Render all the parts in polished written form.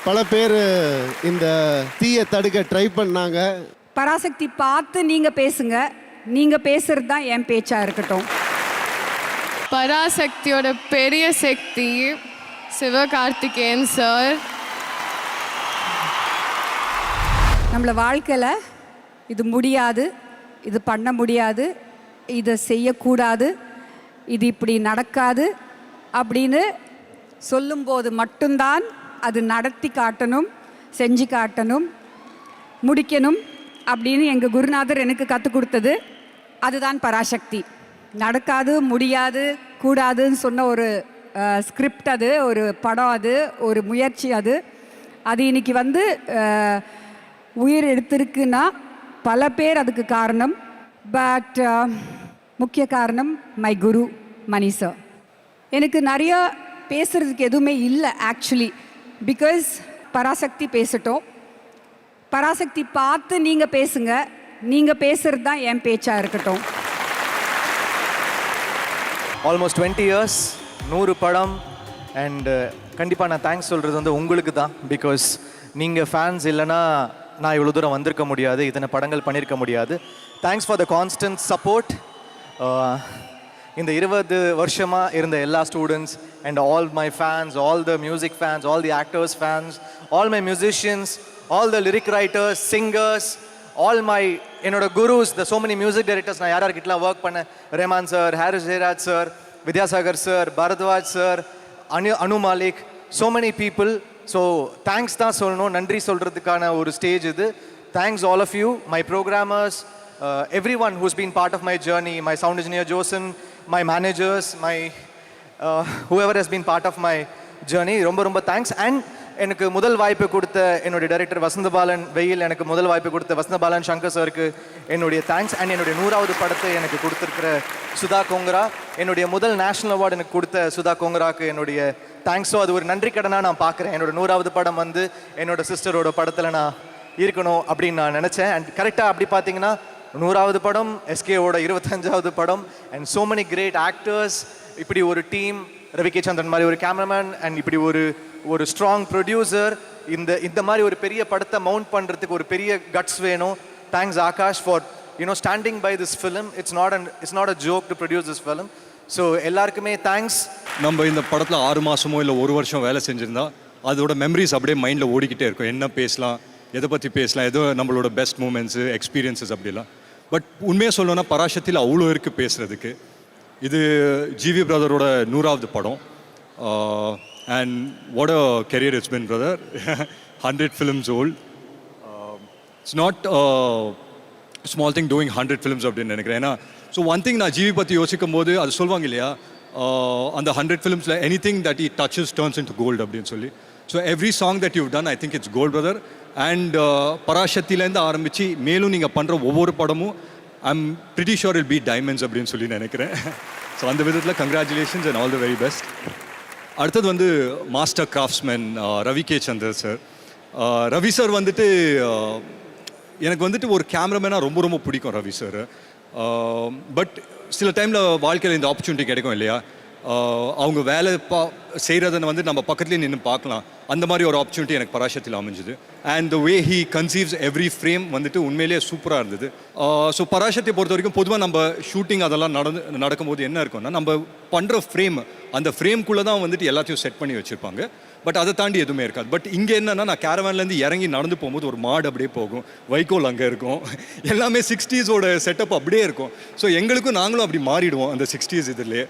பல பேர் இந்த தீயை தடுக்க ட்ரை பண்ணாங்க. பராசக்தி பார்த்து நீங்கள் பேசுங்க, நீங்கள் பேசுகிறது தான் என் பேச்சாக இருக்கட்டும். பராசக்தியோட பெரிய சக்தி சிவகார்த்திகேயன் சார். நம்மளை வாழ்க்கையில் இது முடியாது, இது பண்ண முடியாது, இதை செய்யக்கூடாது, இது இப்படி நடக்காது அப்படின்னு சொல்லும்போது மட்டும்தான் அது நடத்தி காட்டணும், செஞ்சு காட்டணும், முடிக்கணும் அப்படின்னு எங்கள் குருநாதர் எனக்கு கற்றுக் கொடுத்தது. அதுதான் பராசக்தி. நடக்காது, முடியாது, கூடாதுன்னு சொன்ன ஒரு ஸ்கிரிப்ட், அது ஒரு படம், அது ஒரு முயற்சி. அது இன்னைக்கு வந்து உயிர் எடுத்திருக்குன்னா பல பேர் அதுக்கு காரணம். பட் முக்கிய காரணம் மை குரு மணி சார். எனக்கு நிறைய பேசுகிறதுக்கு எதுவுமே இல்லை ஆக்சுவலி, பிகாஸ் பராசக்தி பேசட்டும். பராசக்தி பார்த்து நீங்கள் பேசுங்க, நீங்கள் பேசுகிறது தான் என் பேச்சாக இருக்கட்டும். ஆல்மோஸ்ட் 20 இயர்ஸ், 100 படம். அண்ட் கண்டிப்பாக நான் தேங்க்ஸ் சொல்கிறது வந்து உங்களுக்கு தான். பிகாஸ் நீங்கள் ஃபேன்ஸ் இல்லைன்னா நான் இவ்வளோ தூரம் வந்திருக்க முடியாது, இத்தனை படங்கள் பண்ணியிருக்க முடியாது. Thanks for the constant support. இந்த 20 வருஷமாக இருந்த எல்லா students and all my fans, all the music fans, all the actors fans, all my musicians, all the lyric writers, singers, all my என்னோட gurus, the so many music directors. நான் யார்கிட்டலாம் work பண்ணேன், Rahman sir, Harris Jayaraj sir, Vidyasagar sir, Bharadwaj sir, Anu Malik, so many people. So thanks தான் சொல்லணும், நன்றி சொல்கிறதுக்கான ஒரு stage இது. Thanks all of you, my programmers, every one who's been part of my journey, my sound engineer Jaison, my managers, my whoever has been part of my journey. ரொம்ப ரொம்ப thanks. And எனக்கு முதல் வாய்ப்பு கொடுத்த என்னுடைய டைரக்டர் வசந்தபாலன் வெயில், எனக்கு முதல் வாய்ப்பு கொடுத்த வசந்தபாலன் சங்கர் சாருக்கு என்னுடைய தேங்க்ஸ். அண்ட் என்னுடைய 100வது படத்தை எனக்கு கொடுத்துருக்கிற சுதா கோங்கரா, என்னுடைய முதல் நேஷ்னல் அவார்டு எனக்கு கொடுத்த சுதா கோங்கராக்கு என்னுடைய தேங்க்ஸ். ஸோ அது ஒரு நன்றி கடனாக நான் பார்க்குறேன். என்னோட 100வது படம் வந்து என்னோட சிஸ்டரோட படத்தில் நான் இருக்கணும் அப்படின்னு நான் நினச்சேன். அண்ட் கரெக்டாக அப்படி பார்த்தீங்கன்னா 100வது படம், எஸ்கேவோட 25வது படம், and so many great actors, இப்படி ஒரு டீம், ரவி கே சந்திரன் மாதிரி ஒரு கேமராமேன், அண்ட் இப்படி ஒரு ஸ்ட்ராங் ப்ரொடியூசர். இந்த மாதிரி ஒரு பெரிய படத்தை மவுண்ட் பண்ணுறதுக்கு ஒரு பெரிய கட்ஸ் வேணும். Thanks Akash for standing by this film. It's not a joke to produce this film. So எல்லாருக்குமே தேங்க்ஸ். நம்ம இந்த படத்தில் 6 மாதமோ இல்லை 1 வருஷம் வேலை செஞ்சுருந்தா அதோட மெமரிஸ் அப்படியே மைண்டில் ஓடிக்கிட்டே இருக்கும். என்ன பேசலாம், எதை பற்றி பேசலாம், ஏதோ நம்மளோட பெஸ்ட் மூமெண்ட்ஸு, எக்ஸ்பீரியன்ஸஸ் அப்படிலாம். பட் உண்மையாக சொல்லணும்னா பராசக்தியில் அவ்வளோ இருக்குது பேசுகிறதுக்கு. இது ஜிவி பிரதரோட 100வது படம். And what a career it's been brother. 100 films old. It's not small thing doing 100 films அப்படின்னு நினைக்கிறேன். ஏன்னா ஸோ ஒன் திங் நான் ஜிவி பற்றி யோசிக்கும் போது அது சொல்லுவாங்க இல்லையா, அந்த 100 ஃபிலிம்ஸில் any thing that it touches turns into gold அப்படின்னு சொல்லி. So every song that you done I think it's gold brother. And பராசக்தியிலேருந்து ஆரம்பித்து மேலும் நீங்கள் பண்ணுற ஒவ்வொரு படமும் I'm pretty sure will be diamonds அப்படின்னு சொல்லி நினைக்கிறேன். ஸோ அந்த விதத்தில் congratulations and all the very best. அடுத்தது வந்து master craftsman Ravi K Chandar sir. Ravi sir வந்துட்டு எனக்கு வந்துட்டு ஒரு கேமராமேனாக ரொம்ப ரொம்ப பிடிக்கும் ரவி சார். பட் சில டைமில் வாழ்க்கையில் இந்த ஆப்பர்ச்சுனிட்டி கிடைக்கும் இல்லையா, அவங்க வேலை செய்கிறத வந்து நம்ம பக்கத்துலேயே நின்று பார்க்கலாம். அந்த மாதிரி ஒரு ஆப்பர்ச்சுனிட்டி எனக்கு பராசக்தியில் அமைஞ்சுது. And the way he conceives every frame வந்துட்டு உண்மையிலேயே சூப்பராக இருந்தது. ஸோ பராசக்தியை பொறுத்த வரைக்கும் பொதுவாக நம்ம ஷூட்டிங் அதெல்லாம் நடக்கும்போது என்ன இருக்கும்னா, நம்ம பண்ணுற ஃப்ரேம், அந்த ஃப்ரேம்குள்ளே தான் வந்துட்டு எல்லாத்தையும் செட் பண்ணி வச்சுருப்பாங்க. பட் அதை தாண்டி எதுவுமே இருக்காது. பட் இங்கே என்னென்னா, நான் கேரவான்லேருந்து இறங்கி நடந்து போகும்போது ஒரு மாடு அப்படியே போகும், வைக்கோல் அங்கே இருக்கும், எல்லாமே 60s செட்டப் அப்படியே இருக்கும். ஸோ எங்களுக்கும் நாங்களும் அப்படி மாறிடுவோம் அந்த 60s இதுலேயே.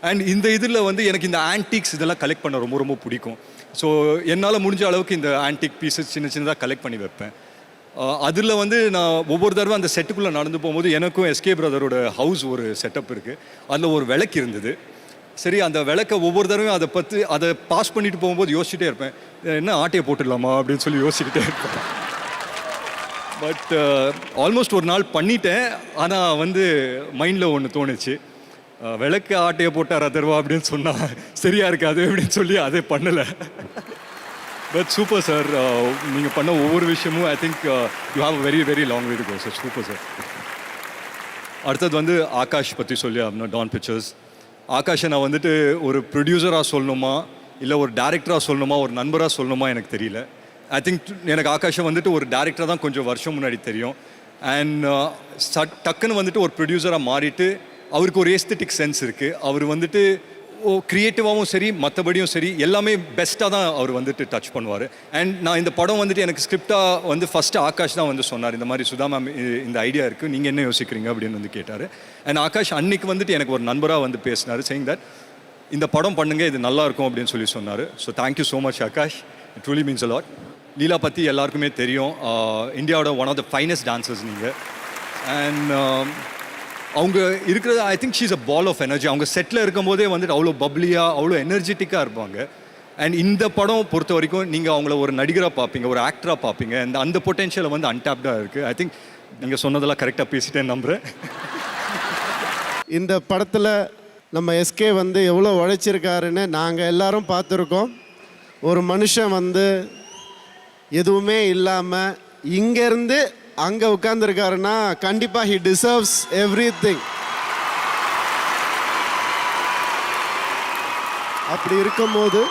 அண்ட் இந்த இதில் வந்து எனக்கு இந்த ஆன்டிக்ஸ் இதெல்லாம் கலெக்ட் பண்ண ரொம்ப ரொம்ப பிடிக்கும். ஸோ என்னால் முடிஞ்ச அளவுக்கு இந்த ஆன்டிக் பீசஸ் சின்ன சின்னதாக கலெக்ட் பண்ணி வைப்பேன். அதில் வந்து நான் ஒவ்வொரு தடவை அந்த செட்டுக்குள்ளே நடந்து போகும்போது எனக்கும் எஸ்கே பிரதரோட ஹவுஸ் ஒரு செட்டப் இருக்குது, அதில் ஒரு விளக்கு இருந்தது. சரி, அந்த விளக்கை ஒவ்வொரு தடவையும் அதை பாஸ் பண்ணிட்டு போகும்போது யோசிச்சுட்டே இருப்பேன், என்ன ஆட்டையை போட்டுடலாமா அப்படின்னு சொல்லி யோசிச்சுக்கிட்டே இருப்பேன். பட் ஆல்மோஸ்ட் ஒரு நாள் பண்ணிட்டேன். ஆனால் வந்து மைண்டில் ஒன்று தோணுச்சு, விளக்கு ஆட்டையை போட்டார் அதர்வா அப்படின்னு சொன்னால் சரியாக இருக்காது அப்படின்னு சொல்லி அதை பண்ணலை. பட் சூப்பர் சார், நீங்கள் பண்ண ஒவ்வொரு விஷயமும் I think you have very very long way to go sir. Super sir. அடுத்தது வந்து ஆகாஷ் பற்றி சொல்லி அப்படின்னா டான் பிக்சர்ஸ். ஆகாஷை நான் வந்துட்டு ஒரு ப்ரொடியூசராக சொல்லணுமா, இல்லை ஒரு டேரக்டராக சொல்லணுமா, ஒரு நண்பராக சொல்லணுமா எனக்கு தெரியல. ஐ திங்க் எனக்கு ஆகாஷை வந்துட்டு ஒரு டேரக்டராக தான் கொஞ்சம் வருஷம் முன்னாடி தெரியும். அண்ட் டக்குன்னு வந்துட்டு ஒரு ப்ரொடியூசராக மாறிட்டு அவருக்கு ஒரு ஏஸ்தட்டிக் சென்ஸ் இருக்குது. அவர் வந்துட்டு க்ரியேட்டிவாகவும் சரி மற்றபடியும் சரி எல்லாமே பெஸ்ட்டாக தான் அவர் வந்துட்டு டச் பண்ணுவார். அண்ட் நான் இந்த படம் வந்துட்டு எனக்கு ஸ்கிரிப்டாக வந்து ஃபஸ்ட்டு ஆகாஷ் தான் வந்து சொன்னார், இந்த மாதிரி சுதா மேம் இந்த ஐடியா இருக்குது, நீங்கள் என்ன யோசிக்கிறீங்க அப்படின்னு வந்து கேட்டார். அண்ட் ஆகாஷ் அன்னைக்கு வந்துட்டு எனக்கு ஒரு நண்பராக வந்து பேசினார், சேயிங் தட் இந்த படம் பண்ணுங்க, இது நல்லா இருக்கும் அப்படின்னு சொல்லி சொன்னார். So thank you so much Akash, it truly means a lot. Leela பற்றி எல்லாருக்குமே தெரியும், இந்தியாவோட one of the finest dancers நீங்கள். அண்ட் அவங்க இருக்கிறது I think she's a ball of energy. அவங்க செட்டில் இருக்கும்போதே வந்துட்டு அவ்வளோ பப்ளியாக அவ்வளோ எனர்ஜெட்டிக்காக இருப்பாங்க. அண்ட் இந்த படம் பொறுத்த வரைக்கும் நீங்கள் அவங்கள ஒரு நடிகராக பார்ப்பீங்க, ஒரு ஆக்டராக பார்ப்பீங்க. அந்த பொட்டென்ஷியலை வந்து அன்டாப்டாக இருக்குது. ஐ திங்க் நீங்கள் சொன்னதெல்லாம் கரெக்டாக பேசிட்டேன்னு நம்புகிறேன். இந்த படத்தில் நம்ம எஸ்கே வந்து எவ்வளோ உழைச்சிருக்காருன்னு நாங்கள் எல்லாரும் பார்த்துருக்கோம். ஒரு மனுஷன் வந்து எதுவுமே இல்லாமல் இங்கேருந்து அங்கே உட்காந்துருக்காருன்னா கண்டிப்பாக ஹி டிசர்வ்ஸ் எவ்ரிதிங். அப்படி இருக்கும்போது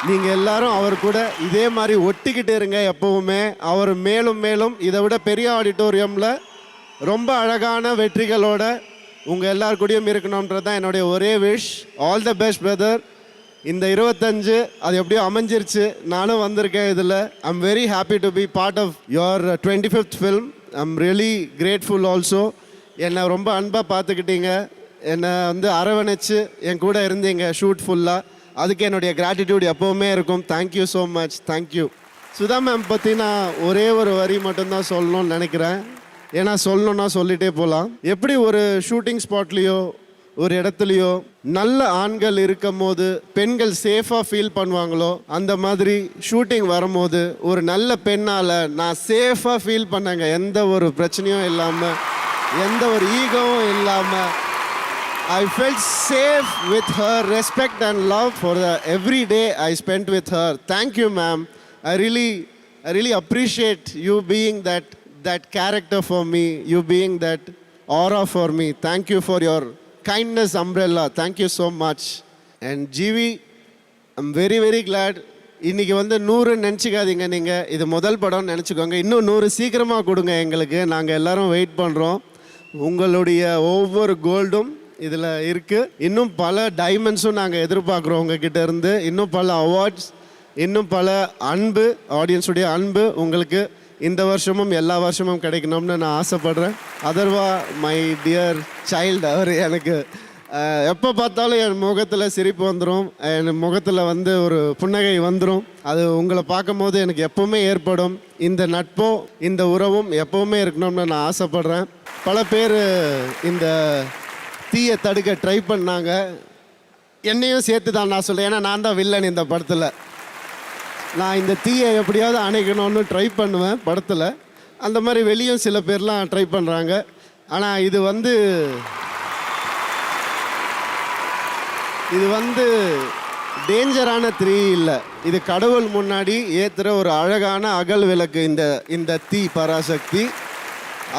நீங்கள் எல்லாரும் அவர் கூட இதே மாதிரி ஒட்டிக்கிட்டு இருங்க எப்பவுமே. அவர் மேலும் மேலும் இதை விட பெரிய ஆடிட்டோரியமில் ரொம்ப அழகான வெற்றிகளோட உங்கள் எல்லார் கூடயும் இருக்கணுன்றது தான் என்னுடைய ஒரே wish. All the best brother. இந்த 25 அது எப்படியோ அமைஞ்சிருச்சு, நானும் வந்திருக்கேன் இதில். I'm very happy to be part of your 25th film. I'm really grateful also. என்னை ரொம்ப அன்பாக பார்த்துக்கிட்டீங்க, என்னை வந்து அரவணைச்சு என் கூட இருந்தீங்க ஷூட் ஃபுல்லாக. அதுக்கு என்னுடைய கிராட்டிடியூட் எப்போவுமே இருக்கும். Thank you so much, thank you. Sudha ma'am பற்றி நான் ஒரே ஒரு வரி மட்டும்தான் சொல்லணும்னு நினைக்கிறேன். ஏன்னா சொல்லணுன்னா சொல்லிகிட்டே போகலாம். எப்படி ஒரு ஷூட்டிங் ஸ்பாட்லேயோ ஒரு இடத்துலையோ நல்ல ஆண்கள் இருக்கும் போது பெண்கள் சேஃபாக ஃபீல் பண்ணுவாங்களோ, அந்த மாதிரி ஷூட்டிங் வரும்போது ஒரு நல்ல பெண்ணால் நான் சேஃபாக ஃபீல் பண்ணேங்க. எந்த ஒரு பிரச்சனையும் இல்லாமல், எந்த ஒரு ஈகோவும் இல்லாமல். I felt safe with her, respect and love for the every day I spent with her. Thank you, ma'am. I really appreciate you being that character for me, you being that aura for me. Thank you for your kindness umbrella. Thank you so much. And GV, I'm very very glad. இன்னைக்கு வந்து 100 நினச்சிக்காதீங்க, நீங்கள் இது முதல் படம்னு நினச்சிக்கோங்க. இன்னும் 100 சீக்கிரமாக கொடுங்க எங்களுக்கு, நாங்கள் எல்லாரும் வெயிட் பண்ணுறோம். உங்களுடைய ஒவ்வொரு கோல்டும் இதில் இருக்குது. இன்னும் பல டைமண்ட்ஸும் நாங்கள் எதிர்பார்க்குறோம் உங்ககிட்ட இருந்து. இன்னும் பல அவார்ட்ஸ், இன்னும் பல அன்பு, ஆடியன்ஸுடைய அன்பு உங்களுக்கு இந்த வருஷமும் எல்லா வருஷமும் கிடைக்கணும்னு நான் ஆசைப்படுறேன். அதர்வா மை டியர் சைல்டு, அவர் எனக்கு எப்போ பார்த்தாலும் என் முகத்தில் சிரிப்பு வந்துடும், என் முகத்தில் வந்து ஒரு புன்னகை வந்துடும். அது உங்களை பார்க்கும் போது எனக்கு எப்போவுமே ஏற்படும். இந்த நட்போ இந்த உறவும் எப்போவுமே இருக்கணும்னு நான் ஆசைப்படுறேன். பல பேர் இந்த தீயை தடுக்க ட்ரை பண்ணாங்க, என்னையும் சேர்த்து தான் நான் சொல்கிறேன். ஏன்னா நான் தான் வில்லன் இந்த படத்தில். நான் இந்த தீயை எப்படியாவது அணைக்கணும்னு ட்ரை பண்ணுவேன் படத்தில். அந்த மாதிரி வெளியும் சில பேர்லாம் ட்ரை பண்ணுறாங்க. ஆனால் இது வந்து டேஞ்சரான தீ இல்லை, இது கடவுள் முன்னாடி ஏற்றுற ஒரு அழகான அகல் விளக்கு. இந்த தீ பராசக்தி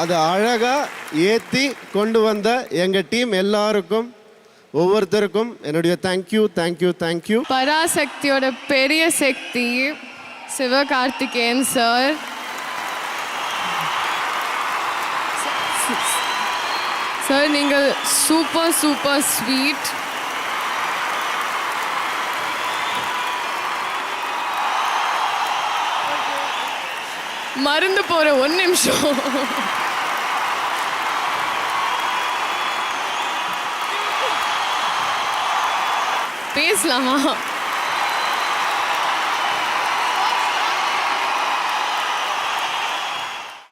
அது அழகாக ஏற்றி கொண்டு வந்த எங்கள் டீம் எல்லாருக்கும் ஒவ்வொருத்தருக்கும் என்னுடைய தேங்க்யூ தேங்க்யூ தேங்க்யூ. பராசக்தியோட பெரிய சக்தி சிவகார்த்திகேயன் சார். சார் நீங்கள் சூப்பர் சூப்பர் ஸ்வீட். மறந்து போற 1 நிமிஷம். பேசலாமா?